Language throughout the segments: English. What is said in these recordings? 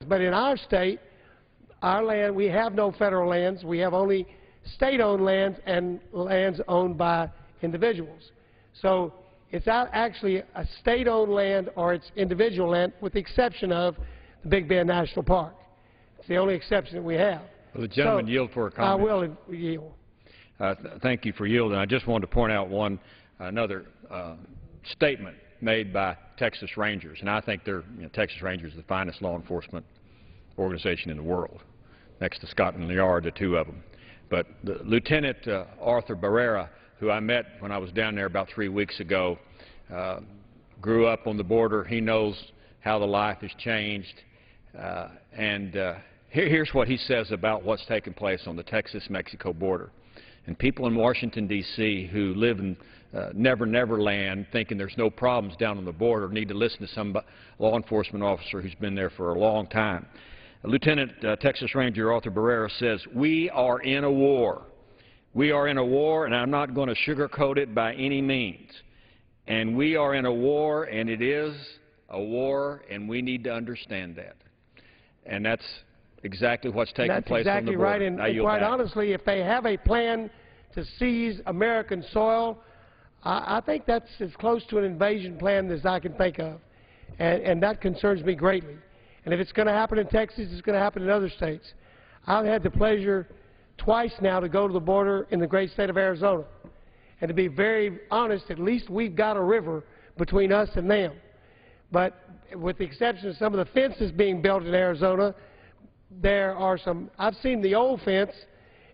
But in our state, our land, we have no federal lands. We have only state-owned lands and lands owned by individuals. So it's not actually a state-owned land or it's individual land, with the exception of the Big Bend National Park. It's the only exception that we have. Will the gentleman yield for a comment? I will yield. Thank you for yielding. I just wanted to point out another statement made by Texas Rangers, and I think Texas Rangers is the finest law enforcement organization in the world, next to Scotland Yard, the two of them. But Lieutenant Arthur Barrera, who I met when I was down there about 3 weeks ago, grew up on the border. He knows how the life has changed. Here's what he says about what's taking place on the Texas-Mexico border. And people in Washington, D.C. who live in Never Never Land, thinking there's no problems down on the border, need to listen to some law enforcement officer who's been there for a long time. Lieutenant Texas Ranger Arthur Barrera says, "We are in a war. We are in a war, and I'm not going to sugarcoat it by any means. And we are in a war, and it is a war, and we need to understand that." And that's exactly what's taking place on the border. That's exactly right. And quite honestly, if they have a plan to seize American soil, I think that's as close to an invasion plan as I can think of. And that concerns me greatly. And if it's going to happen in Texas, it's going to happen in other states. I've had the pleasure twice now to go to the border in the great state of Arizona. And to be very honest, at least we've got a river between us and them. But with the exception of some of the fences being built in Arizona, there are some, I've seen the old fence,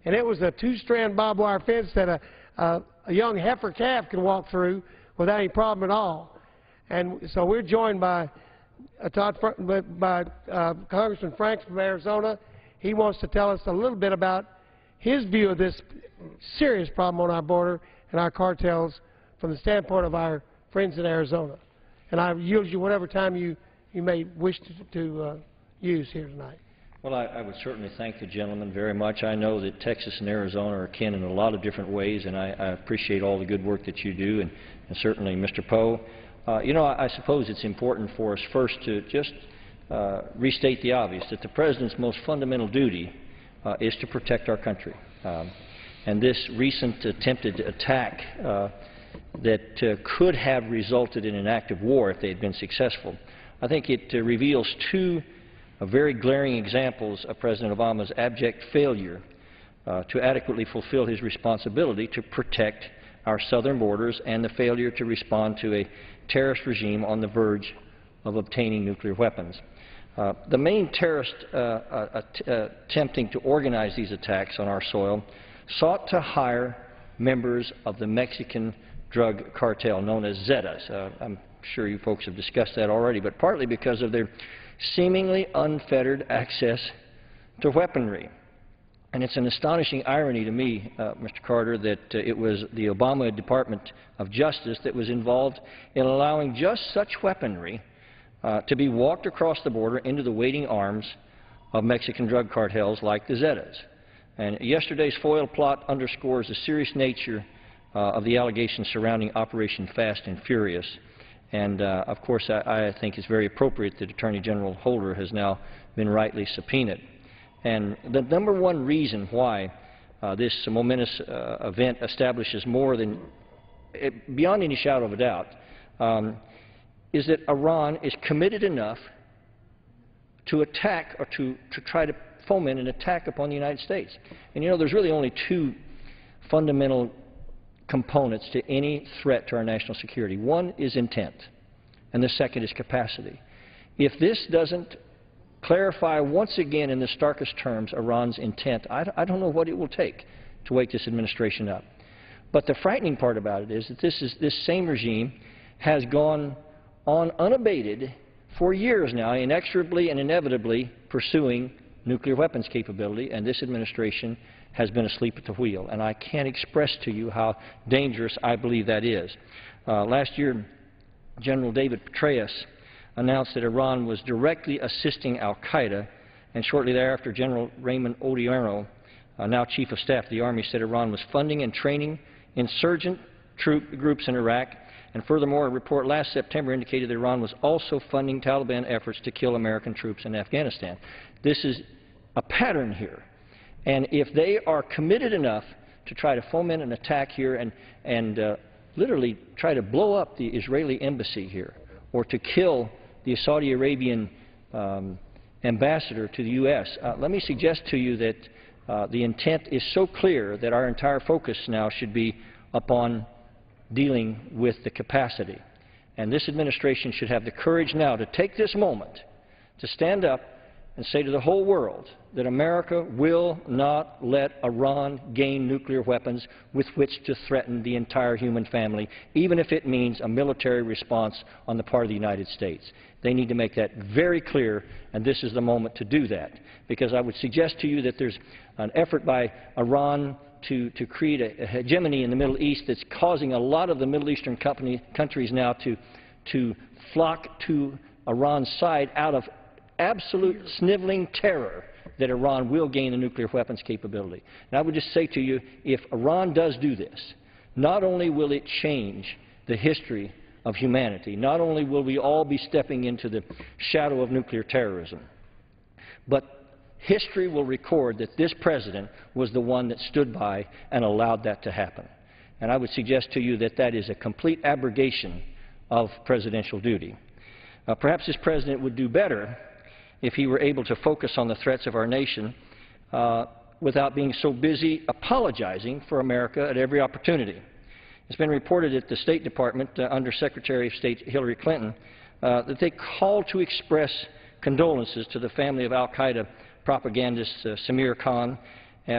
and it was a two-strand barbed wire fence that a young heifer calf can walk through without any problem at all. And so we're joined by Congressman Franks from Arizona. He wants to tell us a little bit about his view of this serious problem on our border and our cartels from the standpoint of our friends in Arizona. And I yield you whatever time you may wish to use here tonight. Well, I would certainly thank the gentleman very much. I know that Texas and Arizona are akin in a lot of different ways, and I appreciate all the good work that you do, and certainly Mr. Poe. You know, I suppose it's important for us first to just restate the obvious, that the President's most fundamental duty is to protect our country. And this recent attempted attack that could have resulted in an act of war if they had been successful, I think it reveals two very glaring examples of President Obama's abject failure to adequately fulfill his responsibility to protect our southern borders and the failure to respond to a terrorist regime on the verge of obtaining nuclear weapons. The main terrorist attempting to organize these attacks on our soil sought to hire members of the Mexican drug cartel known as Zetas. I'm sure you folks have discussed that already, but partly because of their seemingly unfettered access to weaponry. And it's an astonishing irony to me, Mr. Carter, that it was the Obama Department of Justice that was involved in allowing just such weaponry to be walked across the border into the waiting arms of Mexican drug cartels like the Zetas. And yesterday's foil plot underscores the serious nature of the allegations surrounding Operation Fast and Furious. And, of course, I think it's very appropriate that Attorney General Holder has now been rightly subpoenaed. And the number one reason why this momentous event establishes more than, beyond any shadow of a doubt, is that Iran is committed enough to attack or to try to foment an attack upon the United States. And, you know, there's really only two fundamental components to any threat to our national security. One is intent, and the second is capacity. If this doesn't clarify once again in the starkest terms Iran's intent, I don't know what it will take to wake this administration up. But the frightening part about it is that this same regime has gone on unabated for years now, inexorably and inevitably pursuing nuclear weapons capability, and this administration has been asleep at the wheel. And I can't express to you how dangerous I believe that is. Last year, General David Petraeus announced that Iran was directly assisting al-Qaeda, and shortly thereafter, General Raymond Odierno, now Chief of Staff of the Army, said Iran was funding and training insurgent troop groups in Iraq And furthermore, a report last September indicated that Iran was also funding Taliban efforts to kill American troops in Afghanistan. This is a pattern here. And if they are committed enough to try to foment an attack here and literally try to blow up the Israeli embassy here, or to kill the Saudi Arabian ambassador to the U.S., let me suggest to you that the intent is so clear that our entire focus now should be upon dealing with the capacity. And this administration should have the courage now to take this moment to stand up and say to the whole world that America will not let Iran gain nuclear weapons with which to threaten the entire human family, even if it means a military response on the part of the United States. They need to make that very clear, and this is the moment to do that. Because I would suggest to you that there's an effort by Iran to create a hegemony in the Middle East that's causing a lot of the Middle Eastern countries now to flock to Iran's side out of absolute sniveling terror that Iran will gain a nuclear weapons capability. And I would just say to you, if Iran does do this, not only will it change the history of humanity, not only will we all be stepping into the shadow of nuclear terrorism, but history will record that this president was the one that stood by and allowed that to happen. And I would suggest to you that that is a complete abrogation of presidential duty. Perhaps this president would do better if he were able to focus on the threats of our nation without being so busy apologizing for America at every opportunity. It's been reported at the State Department under Secretary of State Hillary Clinton that they called to express condolences to the family of al-Qaeda propagandist Samir Khan,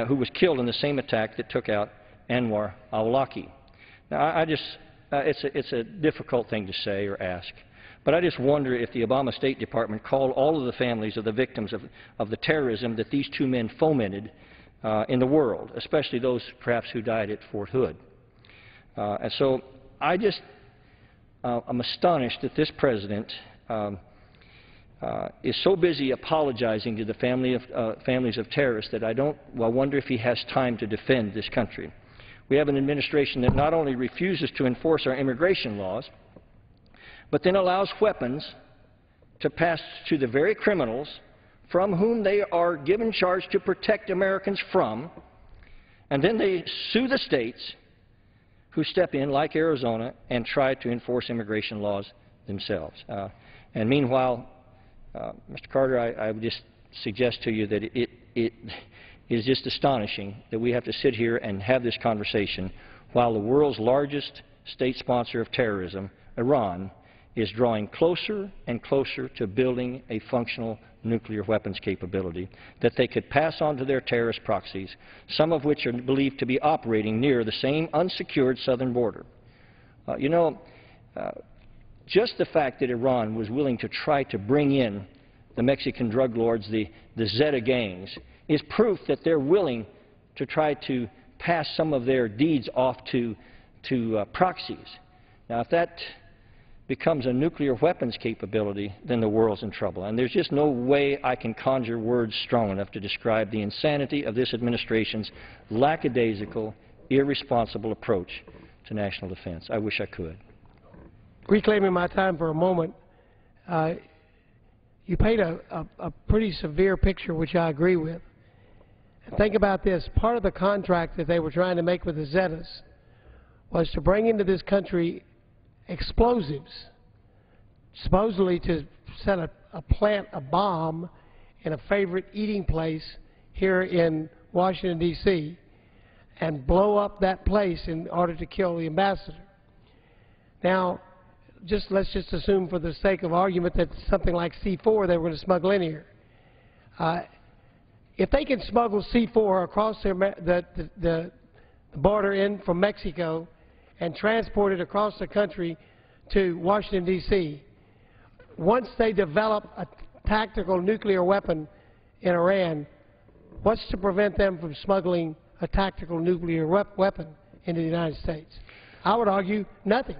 who was killed in the same attack that took out Anwar al-Awlaki. Now, it's a difficult thing to say or ask, but I just wonder if the Obama State Department called all of the families of the victims of the terrorism that these two men fomented in the world, especially those perhaps who died at Fort Hood. And so I'm astonished that this president is so busy apologizing to the families of terrorists that I wonder if he has time to defend this country. We have an administration that not only refuses to enforce our immigration laws, but then allows weapons to pass to the very criminals from whom they are given charge to protect Americans from, and then they sue the states who step in, like Arizona, and try to enforce immigration laws themselves. And meanwhile, Mr. Carter, I would just suggest to you that it is just astonishing that we have to sit here and have this conversation while the world's largest state sponsor of terrorism, Iran, is drawing closer and closer to building a functional nuclear weapons capability that they could pass on to their terrorist proxies, some of which are believed to be operating near the same unsecured southern border. Just the fact that Iran was willing to try to bring in the Mexican drug lords, the Zeta gangs, is proof that they're willing to try to pass some of their deeds off to proxies. Now, if that becomes a nuclear weapons capability, then the world's in trouble. And there's just no way I can conjure words strong enough to describe the insanity of this administration's lackadaisical, irresponsible approach to national defense. I wish I could. Reclaiming my time for a moment, you paint a pretty severe picture, which I agree with. And think about this. Part of the contract that they were trying to make with the Zetas was to bring into this country explosives, supposedly to set plant a bomb in a favorite eating place here in Washington, D.C., and blow up that place in order to kill the ambassador. Now, let's just assume for the sake of argument that something like C4 they were going to smuggle in here. If they can smuggle C4 across the border in from Mexico and transport it across the country to Washington, D.C., once they develop a tactical nuclear weapon in Iran, what's to prevent them from smuggling a tactical nuclear weapon into the United States? I would argue nothing.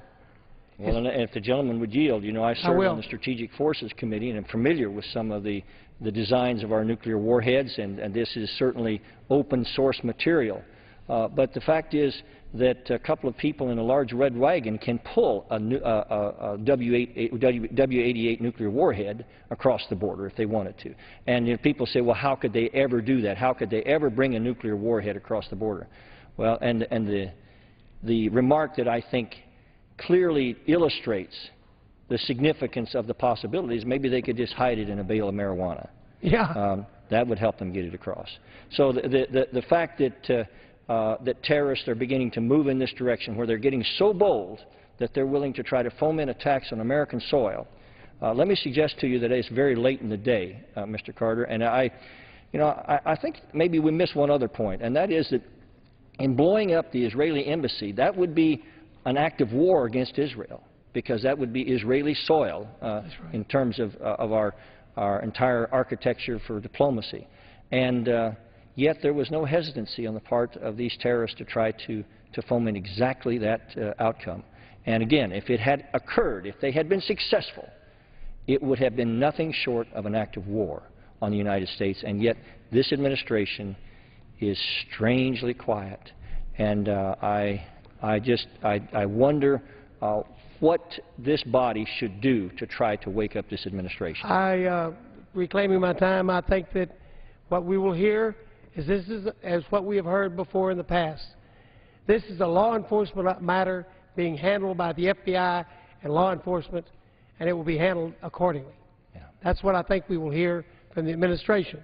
Well, and if the gentleman would yield, I serve on the Strategic Forces Committee and am familiar with some of the designs of our nuclear warheads, and this is certainly open source material. But the fact is that a couple of people in a large red wagon can pull a W-88 nuclear warhead across the border if they wanted to. And people say, well, how could they ever do that? How could they ever bring a nuclear warhead across the border? Well, and the remark that I think clearly illustrates the significance of the possibilities, maybe they could just hide it in a bale of marijuana. Yeah. That would help them get it across. So the fact that that terrorists are beginning to move in this direction, where they're getting so bold that they're willing to try to foment attacks on American soil, let me suggest to you that it's very late in the day, Mr. Carter, and I think maybe we miss one other point, and that is that in blowing up the Israeli embassy, that would be an act of war against Israel, because that would be Israeli soil in terms of our entire architecture for diplomacy. And yet there was no hesitancy on the part of these terrorists to try to foment exactly that outcome. And again, if it had occurred, if they had been successful, it would have been nothing short of an act of war on the United States. And yet this administration is strangely quiet. And I wonder what this body should do to try to wake up this administration. Reclaiming my time, I think that what we will hear is this is as what we have heard before in the past. This is a law enforcement matter being handled by the FBI and law enforcement, and it will be handled accordingly. Yeah. That's what I think we will hear from the administration.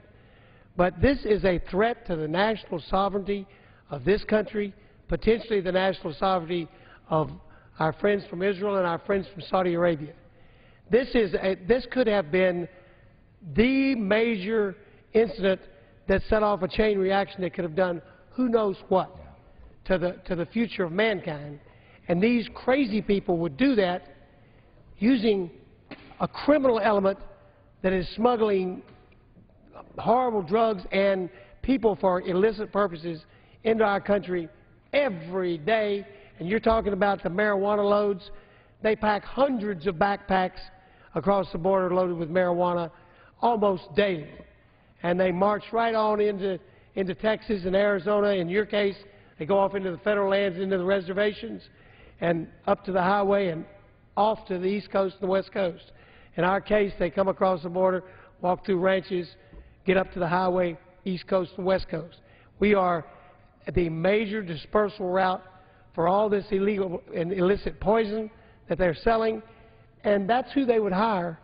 But this is a threat to the national sovereignty of this country, potentially the national sovereignty of our friends from Israel and our friends from Saudi Arabia. This could have been the major incident that set off a chain reaction that could have done who knows what to the future of mankind. And these crazy people would do that using a criminal element that is smuggling horrible drugs and people for illicit purposes into our country every day. And you're talking about the marijuana loads. They pack hundreds of backpacks across the border loaded with marijuana almost daily. And they march right on into Texas and Arizona. In your case, they go off into the federal lands, into the reservations, and up to the highway and off to the East Coast and the West Coast. In our case, they come across the border, walk through ranches, get up to the highway, East Coast and West Coast. We are the major dispersal route for all this illegal and illicit poison that they're selling, and that's who they would hire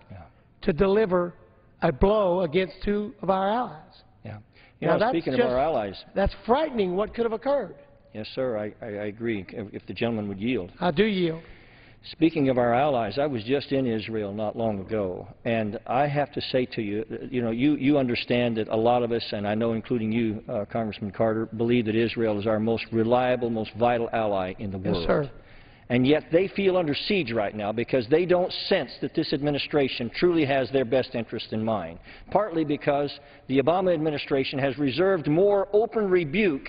to deliver a blow against two of our allies. Yeah. Now, speaking of our allies, that's frightening what could have occurred. Yes, sir, I agree, if the gentleman would yield. I do yield. Speaking of our allies, I was just in Israel not long ago, and I have to say to you, you understand that a lot of us, and I know including you, Congressman Carter, believe that Israel is our most reliable, most vital ally in the world. Yes, sir. And yet they feel under siege right now because they don't sense that this administration truly has their best interest in mind, partly because the Obama administration has reserved more open rebuke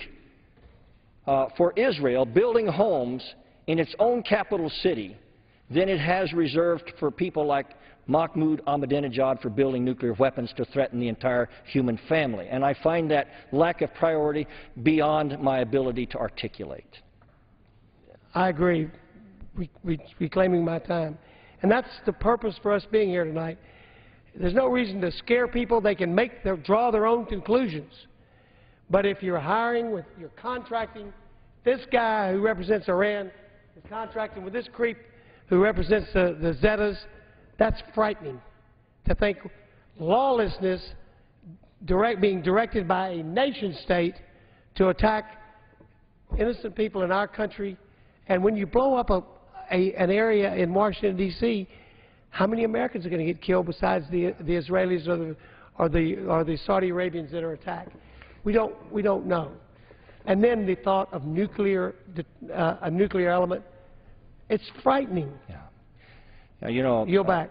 for Israel building homes in its own capital city than it has reserved for people like Mahmoud Ahmadinejad for building nuclear weapons to threaten the entire human family. And I find that lack of priority beyond my ability to articulate. I agree. Reclaiming my time. And that's the purpose for us being here tonight. There's no reason to scare people. They can draw their own conclusions. But if you're you're contracting, this guy who represents Iran is contracting with this creep who represents the Zetas, that's frightening to think lawlessness being directed by a nation state to attack innocent people in our country. And when you blow up an area in Washington, D.C., how many Americans are going to get killed besides the Israelis or the Saudi Arabians that are attacked? We don't know. And then the thought of a nuclear element, it's frightening. Yeah. Now, yield back.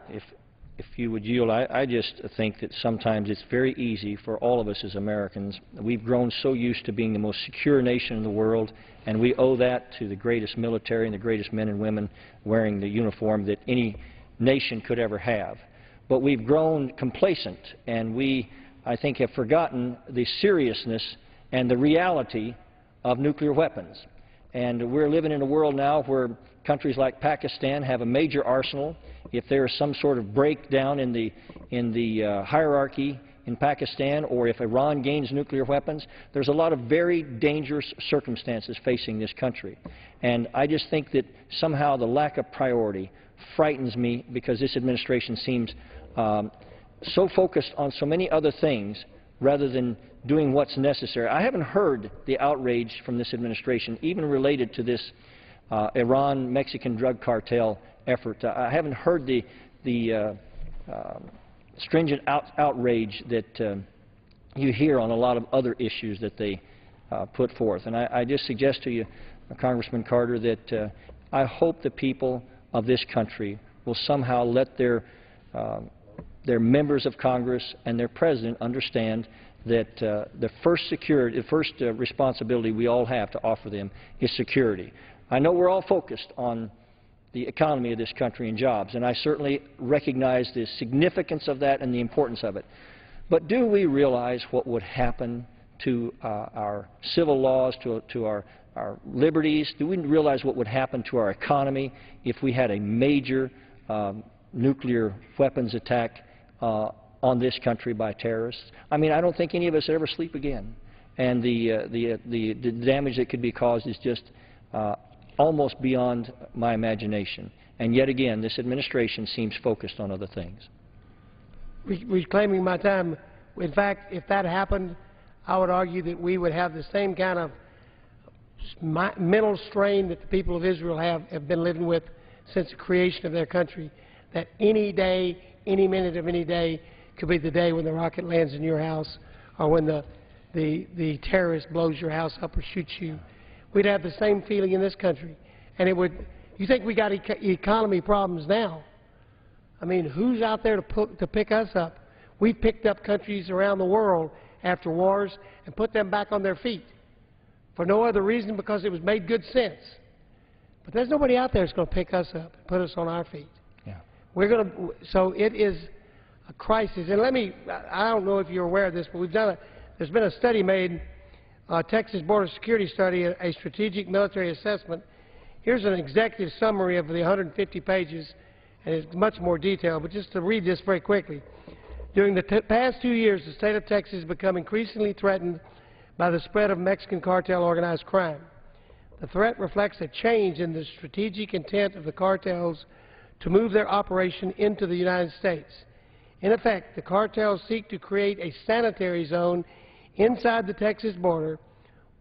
If you would yield, I just think that sometimes it's very easy for all of us as Americans. We've grown so used to being the most secure nation in the world, and we owe that to the greatest military and the greatest men and women wearing the uniform that any nation could ever have. But we've grown complacent, and we, I think, have forgotten the seriousness and the reality of nuclear weapons. And we're living in a world now where countries like Pakistan have a major arsenal. If there is some sort of breakdown in the hierarchy in Pakistan, or if Iran gains nuclear weapons, there's a lot of very dangerous circumstances facing this country. And I just think that somehow the lack of priority frightens me, because this administration seems so focused on so many other things rather than doing what's necessary. I haven't heard the outrage from this administration, even related to this Iran-Mexican drug cartel effort. I haven't heard the stringent outrage that you hear on a lot of other issues that they put forth. And I just suggest to you, Congressman Carter, that I hope the people of this country will somehow let their members of Congress and their President understand that the first responsibility we all have to offer them is security. I know we're all focused on the economy of this country and jobs, and I certainly recognize the significance of that and the importance of it. But do we realize what would happen to our civil laws, to our liberties? Do we realize what would happen to our economy if we had a major nuclear weapons attack on this country by terrorists? I mean, I don't think any of us ever sleep again. And the damage that could be caused is just almost beyond my imagination. And yet again, this administration seems focused on other things. Reclaiming my time, in fact, if that happened, I would argue that we would have the same kind of mental strain that the people of Israel have been living with since the creation of their country, that any day, any minute of any day could be the day when the rocket lands in your house, or when the terrorist blows your house up or shoots you. We'd have the same feeling in this country. And it would, you think we got economy problems now? I mean, who's out there to pick us up? We picked up countries around the world after wars and put them back on their feet for no other reason, because it was made good sense. But there's nobody out there that's going to pick us up and put us on our feet. Yeah. We're going to, so it is a crisis. And let me, I don't know if you're aware of this, but there's been a study made, Texas Border Security Study, a strategic military assessment. Here's an executive summary of the 150 pages, and it's much more detailed, but just to read this very quickly. During the past 2 years, the state of Texas has become increasingly threatened by the spread of Mexican cartel organized crime. The threat reflects a change in the strategic intent of the cartels to move their operation into the United States. In effect, the cartels seek to create a sanitary zone inside the Texas border,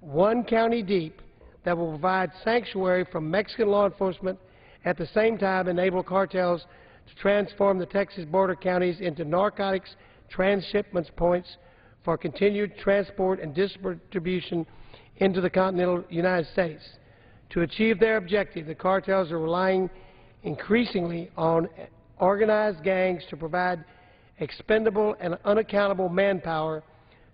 one county deep, that will provide sanctuary from Mexican law enforcement, at the same time enable cartels to transform the Texas border counties into narcotics transshipment points for continued transport and distribution into the continental United States. To achieve their objective, the cartels are relying increasingly on organized gangs to provide expendable and unaccountable manpower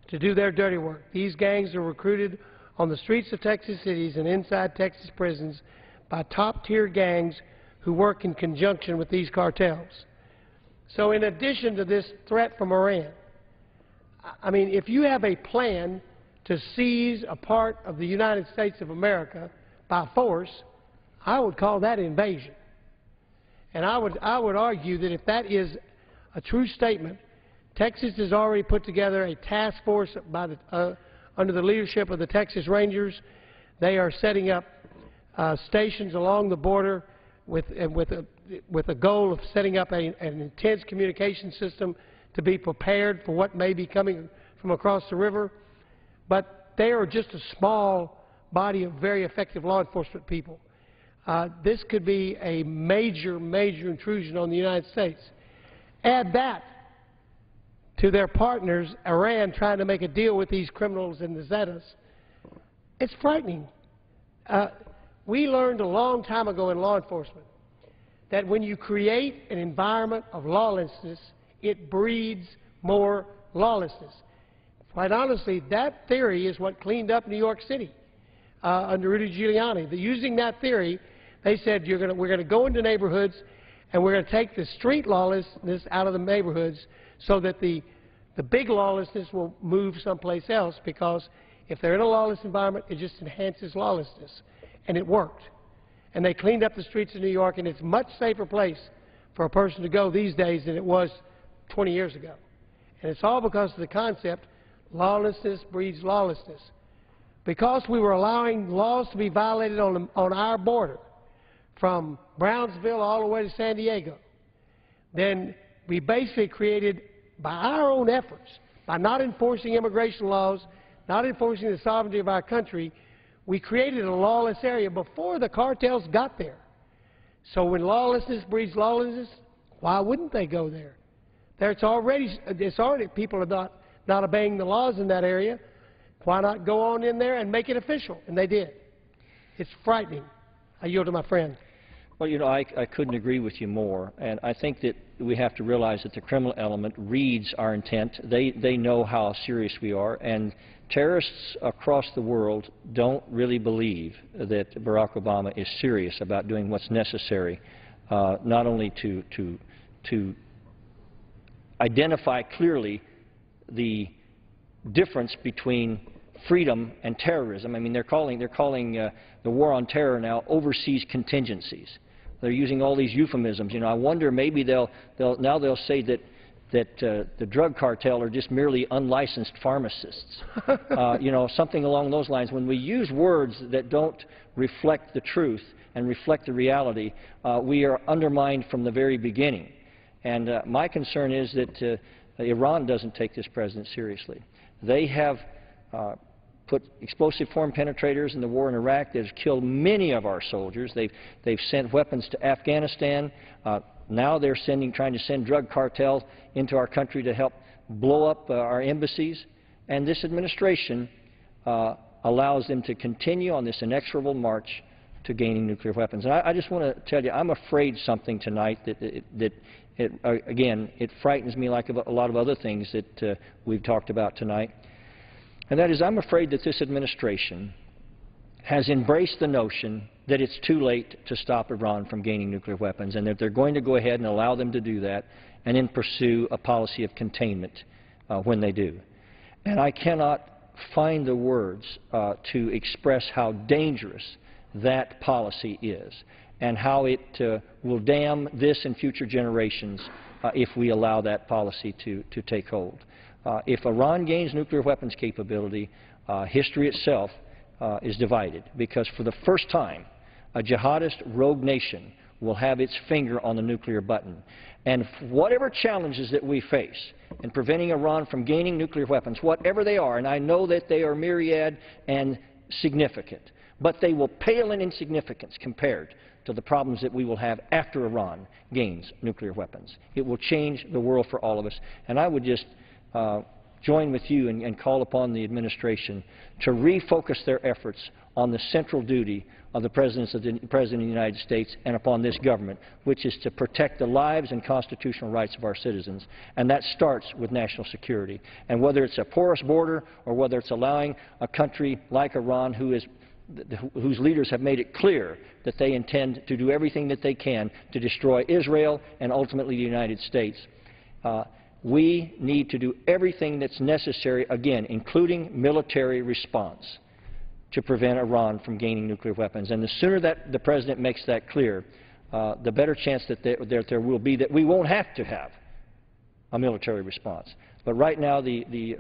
to do their dirty work. These gangs are recruited on the streets of Texas cities and inside Texas prisons by top-tier gangs who work in conjunction with these cartels. So in addition to this threat from Iran, I mean, if you have a plan to seize a part of the United States of America by force, I would call that invasion. And I would argue that if that is a true statement, Texas has already put together a task force by under the leadership of the Texas Rangers. They are setting up stations along the border with a goal of setting up an intense communication system to be prepared for what may be coming from across the river. But they are just a small body of very effective law enforcement people. This could be a major, major intrusion on the United States. Add that to their partners, Iran, trying to make a deal with these criminals in the Zetas. It's frightening. We learned a long time ago in law enforcement that when you create an environment of lawlessness, it breeds more lawlessness. Quite honestly, that theory is what cleaned up New York City under Rudy Giuliani. Using that theory, they said we're going to go into neighborhoods and we're going to take the street lawlessness out of the neighborhoods so that the big lawlessness will move someplace else, because If they're in a lawless environment, it just enhances lawlessness. And it worked. And they cleaned up the streets of New York, and it's a much safer place for a person to go these days than it was 20 years ago. And it's all because of the concept, lawlessness breeds lawlessness. Because we were allowing laws to be violated on our border, from Brownsville all the way to San Diego, then we basically created, by our own efforts, by not enforcing immigration laws, not enforcing the sovereignty of our country, we created a lawless area before the cartels got there. So when lawlessness breeds lawlessness, why wouldn't they go there? It's already people are not obeying the laws in that area. Why not go on in there and make it official? And they did. It's frightening. I yield to my friend. Well, you know, I couldn't agree with you more, and I think that we have to realize that the criminal element reads our intent. They know how serious we are, and terrorists across the world don't really believe that Barack Obama is serious about doing what's necessary, not only to identify clearly the difference between freedom and terrorism. I mean, they're calling the war on terror now overseas contingencies. They're using all these euphemisms. You know, I wonder maybe they'll say that the drug cartel are just merely unlicensed pharmacists. You know, something along those lines. When we use words that don't reflect the truth and reflect the reality, we are undermined from the very beginning. And my concern is that Iran doesn't take this president seriously. They have put explosive form penetrators in the war in Iraq that has killed many of our soldiers. They've sent weapons to Afghanistan. Now they're trying to send drug cartels into our country to help blow up our embassies. And this administration allows them to continue on this inexorable march to gaining nuclear weapons. And I just want to tell you, I'm afraid something tonight that again, it frightens me like a lot of other things that we've talked about tonight. And that is, I'm afraid that this administration has embraced the notion that it's too late to stop Iran from gaining nuclear weapons, and that they're going to go ahead and allow them to do that and then pursue a policy of containment when they do. And I cannot find the words to express how dangerous that policy is and how it will damn this and future generations if we allow that policy to take hold. If Iran gains nuclear weapons capability, history itself is divided, because for the first time, a jihadist rogue nation will have its finger on the nuclear button. And whatever challenges that we face in preventing Iran from gaining nuclear weapons, whatever they are, and I know that they are myriad and significant, but they will pale in insignificance compared to the problems that we will have after Iran gains nuclear weapons. It will change the world for all of us. And I would just join with you and call upon the administration to refocus their efforts on the central duty of the President of the United States and upon this government, which is to protect the lives and constitutional rights of our citizens. And that starts with national security. And whether it's a porous border or whether it's allowing a country like Iran, whose leaders have made it clear that they intend to do everything that they can to destroy Israel and ultimately the United States, we need to do everything that's necessary, again, including military response, to prevent Iran from gaining nuclear weapons. And the sooner that the President makes that clear, the better chance that there will be that we won't have to have a military response. But right now, the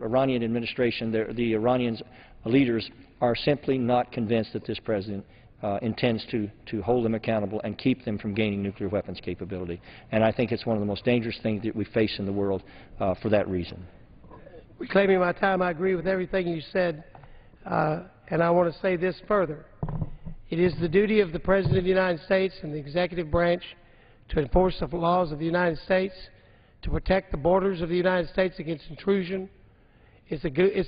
Iranian administration, the Iranian leaders are simply not convinced that this President intends to hold them accountable and keep them from gaining nuclear weapons capability. And I think it's one of the most dangerous things that we face in the world for that reason. Reclaiming my time, I agree with everything you said, and I want to say this further. It is the duty of the President of the United States and the executive branch to enforce the laws of the United States, to protect the borders of the United States against intrusion. It's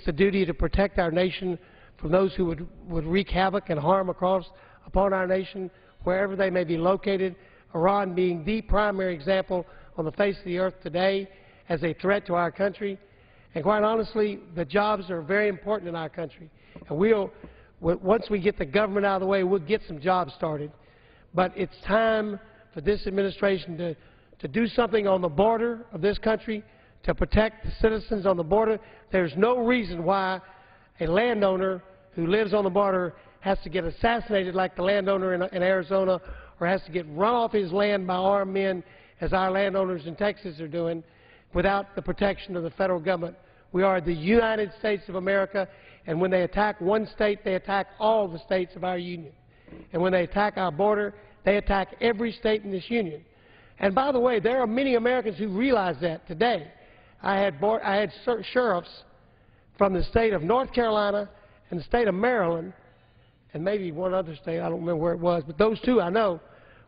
the duty to protect our nation from those who would wreak havoc and harm upon our nation, wherever they may be located, Iran being the primary example on the face of the earth today as a threat to our country. And quite honestly, the jobs are very important in our country. And once we get the government out of the way, we'll get some jobs started. But it's time for this administration to do something on the border of this country to protect the citizens on the border. There's no reason why a landowner who lives on the border has to get assassinated like the landowner in Arizona, or has to get run off his land by armed men, as our landowners in Texas are doing, without the protection of the federal government. We are the United States of America, and when they attack one state, they attack all the states of our union. And when they attack our border, they attack every state in this union. And by the way, there are many Americans who realize that today. I had sheriffs from the state of North Carolina and the state of Maryland, and maybe one other state, I don't remember where it was, but those two I know,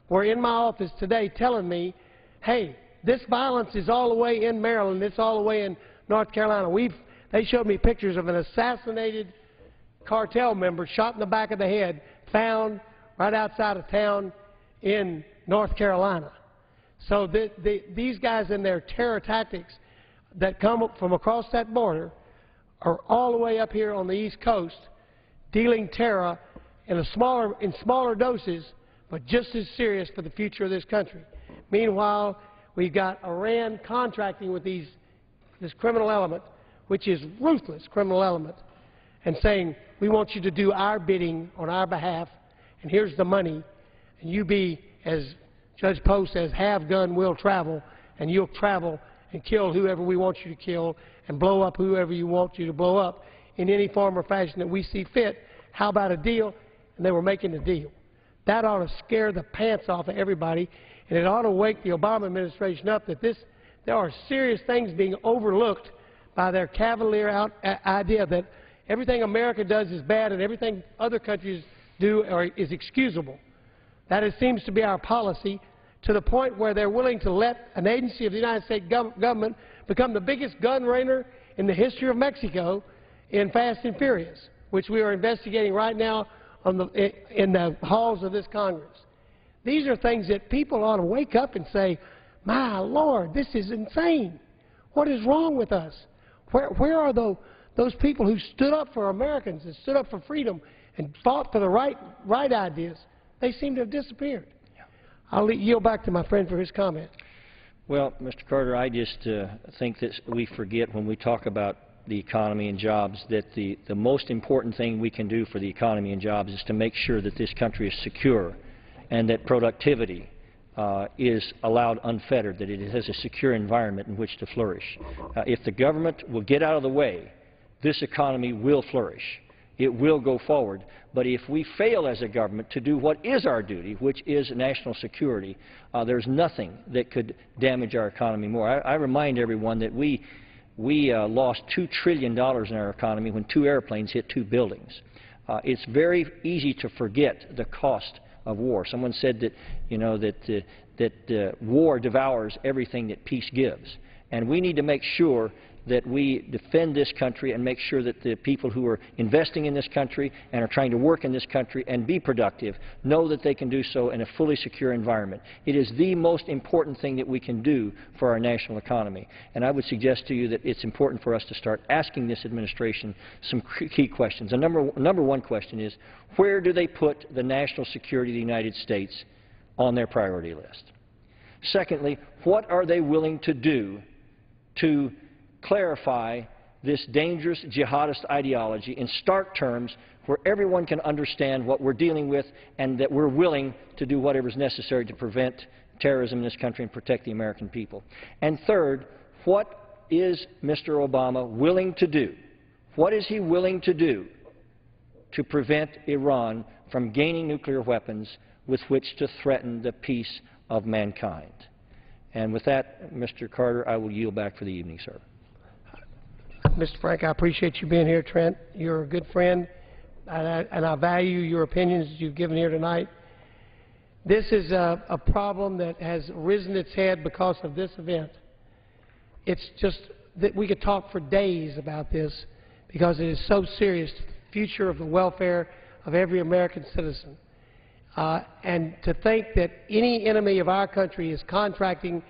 were in my office today telling me, hey, this violence is all the way in Maryland, it's all the way in North Carolina. They showed me pictures of an assassinated cartel member shot in the back of the head, found right outside of town in North Carolina. So these guys and their terror tactics that come from across that border are all the way up here on the East Coast, dealing terror in smaller doses, but just as serious for the future of this country. Meanwhile, we've got Iran contracting with this criminal element, which is ruthless criminal element, and saying, we want you to do our bidding on our behalf, and here's the money, and you be, as Judge Poe says, have gun, will travel, and you'll travel and kill whoever we want you to kill and blow up whoever you want you to blow up in any form or fashion that we see fit. How about a deal? And they were making a deal. That ought to scare the pants off of everybody, and it ought to wake the Obama administration up that there are serious things being overlooked by their cavalier idea that everything America does is bad and everything other countries do is excusable. That seems to be our policy, to the point where they're willing to let an agency of the United States government become the biggest gun runner in the history of Mexico in Fast and Furious, which we are investigating right now in the halls of this Congress. These are things that people ought to wake up and say, my Lord, this is insane. What is wrong with us? Where are those people who stood up for Americans and stood up for freedom and fought for the right ideas? They seem to have disappeared. I'll yield back to my friend for his comment. Well, Mr. Carter, I just think that we forget when we talk about the economy and jobs that the most important thing we can do for the economy and jobs is to make sure that this country is secure and that productivity is allowed unfettered, that it has a secure environment in which to flourish. If the government will get out of the way, this economy will flourish. It will go forward. But if we fail as a government to do what is our duty, which is national security, there's nothing that could damage our economy more. I remind everyone that we lost $2 trillion in our economy when 2 airplanes hit 2 buildings. It's very easy to forget the cost of war. Someone said that, you know, that war devours everything that peace gives. And we need to make sure that we defend this country and make sure that the people who are investing in this country and are trying to work in this country and be productive know that they can do so in a fully secure environment. It is the most important thing that we can do for our national economy. And I would suggest to you that it's important for us to start asking this administration some key questions. The number one question is, where do they put the national security of the United States on their priority list? Secondly, what are they willing to do to clarify this dangerous jihadist ideology in stark terms where everyone can understand what we're dealing with and that we're willing to do whatever is necessary to prevent terrorism in this country and protect the American people. And third, what is Mr. Obama willing to do? What is he willing to do to prevent Iran from gaining nuclear weapons with which to threaten the peace of mankind? And with that, Mr. Carter, I will yield back for the evening, sir. Mr. Frank, I appreciate you being here, Trent. You're a good friend, and I value your opinions that you've given here tonight. This is a problem that has risen its head because of this event. It's just that we could talk for days about this because it is so serious to the future of the welfare of every American citizen. And to think that any enemy of our country is contracting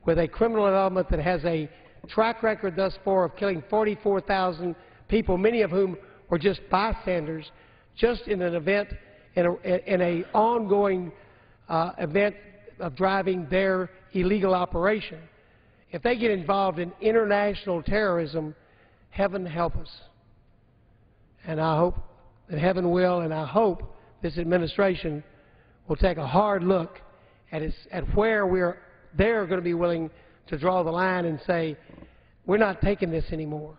with a criminal element that has a track record thus far of killing 44,000 people, many of whom were just bystanders, just in an event, in an ongoing event of driving their illegal operation. If they get involved in international terrorism, heaven help us. and I hope that heaven will, and I hope this administration will take a hard look at where they're going to be willing to draw the line and say, we're not taking this anymore.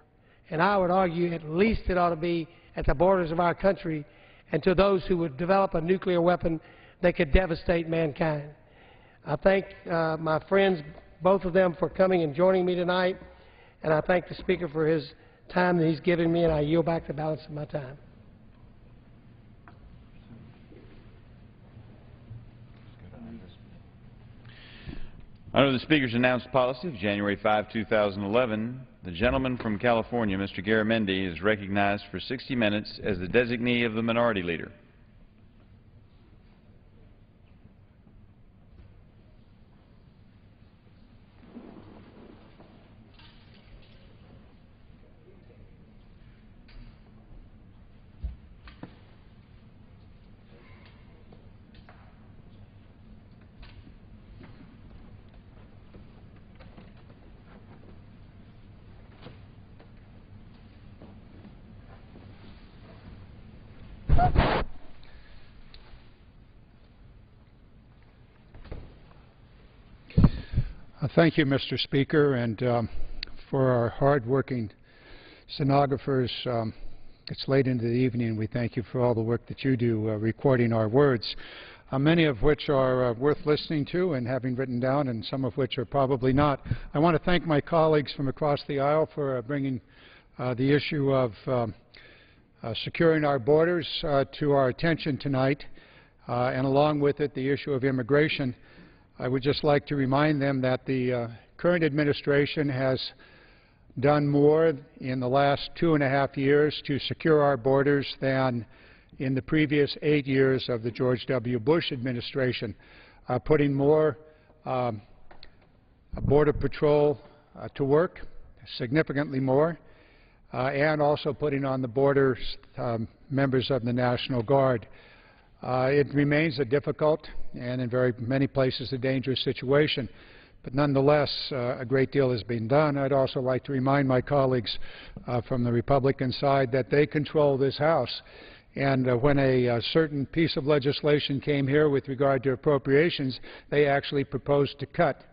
And I would argue at least it ought to be at the borders of our country and to those who would develop a nuclear weapon that could devastate mankind. I thank my friends, both of them, for coming and joining me tonight, and I thank the Speaker for his time that he's given me, and I yield back the balance of my time. Under the Speaker's announced policy of January 5, 2011, the gentleman from California, Mr. Garamendi, is recognized for 60 minutes as the designee of the Minority Leader. Thank you, Mr. Speaker, and for our hard-working stenographers. It's late into the evening, and we thank you for all the work that you do recording our words, many of which are worth listening to and having written down, and some of which are probably not. I want to thank my colleagues from across the aisle for bringing the issue of securing our borders to our attention tonight, and along with it, the issue of immigration. I would just like to remind them that the current administration has done more in the last 2.5 years to secure our borders than in the previous 8 years of the George W. Bush administration, putting more Border Patrol to work, significantly more, and also putting on the borders members of the National Guard. It remains a difficult and in very many places a dangerous situation, but nonetheless a great deal has been done. I'd also like to remind my colleagues from the Republican side that they control this House, and when a certain piece of legislation came here with regard to appropriations, they actually proposed to cut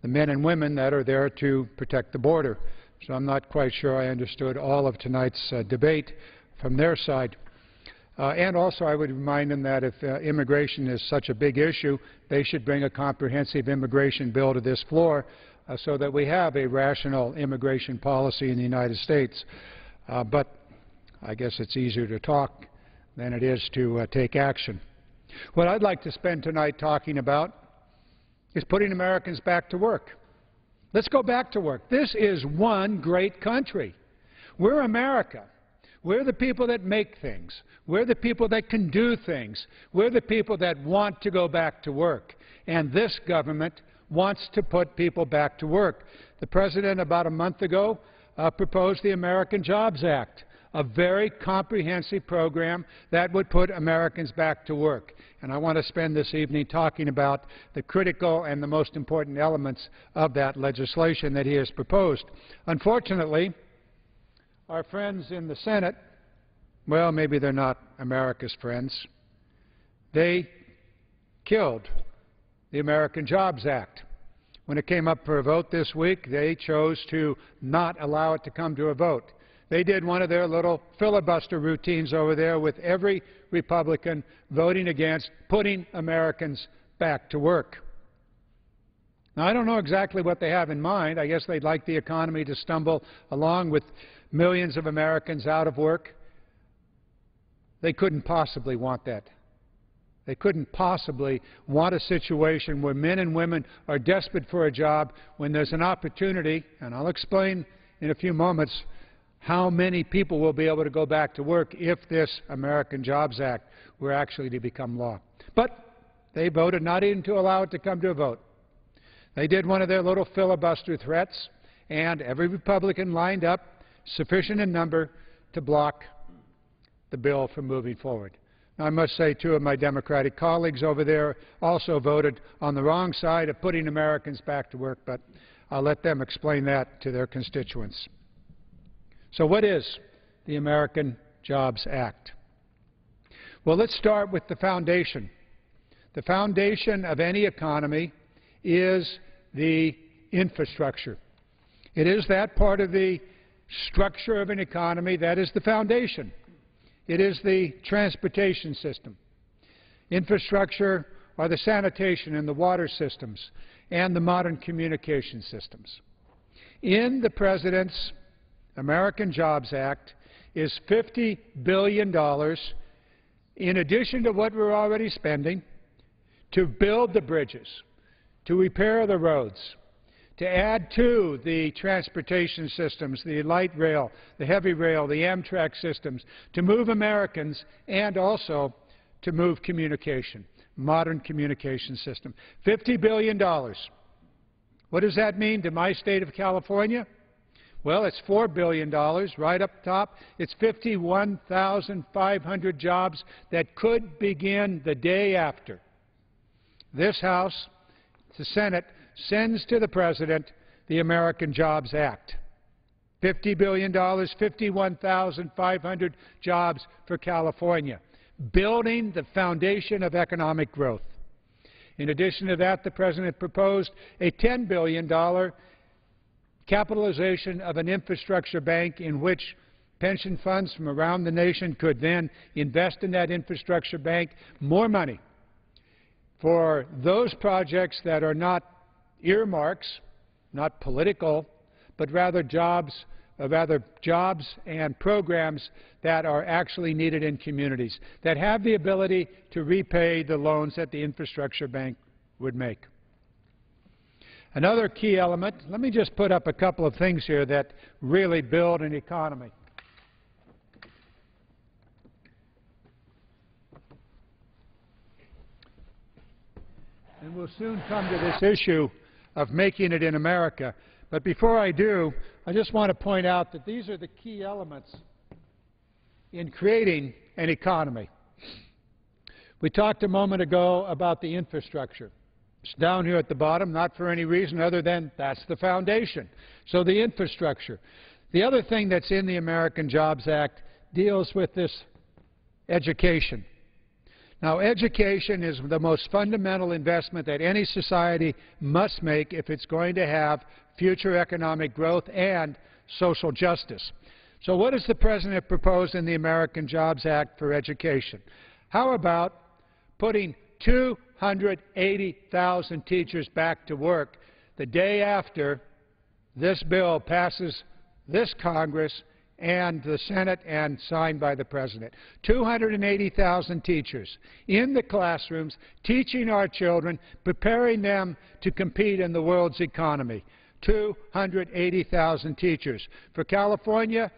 the men and women that are there to protect the border. So I'm not quite sure I understood all of tonight's debate from their side. And also I would remind them that if immigration is such a big issue, they should bring a comprehensive immigration bill to this floor so that we have a rational immigration policy in the United States. But I guess it's easier to talk than it is to take action. What I'd like to spend tonight talking about is putting Americans back to work. Let's go back to work. This is one great country. We're America. We're the people that make things. We're the people that can do things. We're the people that want to go back to work. And this government wants to put people back to work. The President, about a month ago, proposed the American Jobs Act, a very comprehensive program that would put Americans back to work. And I want to spend this evening talking about the critical and the most important elements of that legislation that he has proposed. Unfortunately, our friends in the Senate, well, maybe they're not America's friends. They killed the American Jobs Act. When it came up for a vote this week, they chose to not allow it to come to a vote. They did one of their little filibuster routines over there with every Republican voting against putting Americans back to work. Now, I don't know exactly what they have in mind. I guess they'd like the economy to stumble along with millions of Americans out of work. They couldn't possibly want that. They couldn't possibly want a situation where men and women are desperate for a job when there's an opportunity, and I'll explain in a few moments how many people will be able to go back to work if this American Jobs Act were actually to become law. But they voted not even to allow it to come to a vote. They did one of their little filibuster threats, and every Republican lined up sufficient in number to block the bill from moving forward. Now, I must say two of my Democratic colleagues over there also voted on the wrong side of putting Americans back to work, but I'll let them explain that to their constituents. So what is the American Jobs Act. Well, let's start with the foundation. The foundation of any economy is the infrastructure. It is that part of the structure of an economy that is the foundation. It is the transportation system. Infrastructure are the sanitation and the water systems and the modern communication systems. In the President's American Jobs Act is $50 billion in addition to what we're already spending to build the bridges, to repair the roads, to add to the transportation systems, the light rail, the heavy rail, the Amtrak systems, to move Americans and also to move communication, modern communication system. $50 billion. What does that mean to my state of California? Well, it's $4 billion right up top. It's 51,500 jobs that could begin the day after this House, the Senate, sends to the President the American Jobs Act. $50 billion, 51,500 jobs for California, building the foundation of economic growth. In addition to that, the President proposed a $10 billion capitalization of an infrastructure bank in which pension funds from around the nation could then invest in that infrastructure bank more money for those projects that are not earmarks, not political, but rather jobs and programs that are actually needed in communities, that have the ability to repay the loans that the infrastructure bank would make. Another key element, let me just put up a couple of things here that really build an economy. And we'll soon come to this issue of making it in America. But before I do, I just want to point out that these are the key elements in creating an economy. We talked a moment ago about the infrastructure. It's down here at the bottom, not for any reason other than that's the foundation. So the infrastructure. The other thing that's in the American Jobs Act deals with this education. Now, education is the most fundamental investment that any society must make if it's going to have future economic growth and social justice. So what does the President propose in the American Jobs Act for education? How about putting 280,000 teachers back to work the day after this bill passes this Congress and the Senate and signed by the President? 280,000 teachers in the classrooms teaching our children, preparing them to compete in the world's economy. 280,000 teachers. For California,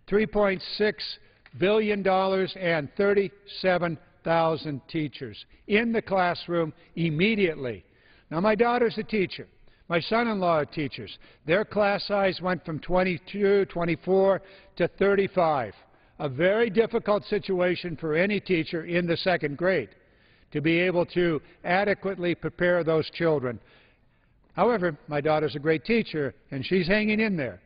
$3.6 billion and 37,000 teachers in the classroom immediately. Now, my daughter's a teacher. My son-in-law are teachers. Their class size went from 22, 24 to 35. A very difficult situation for any teacher in the second grade to be able to adequately prepare those children. However, my daughter's a great teacher, and she's hanging in there.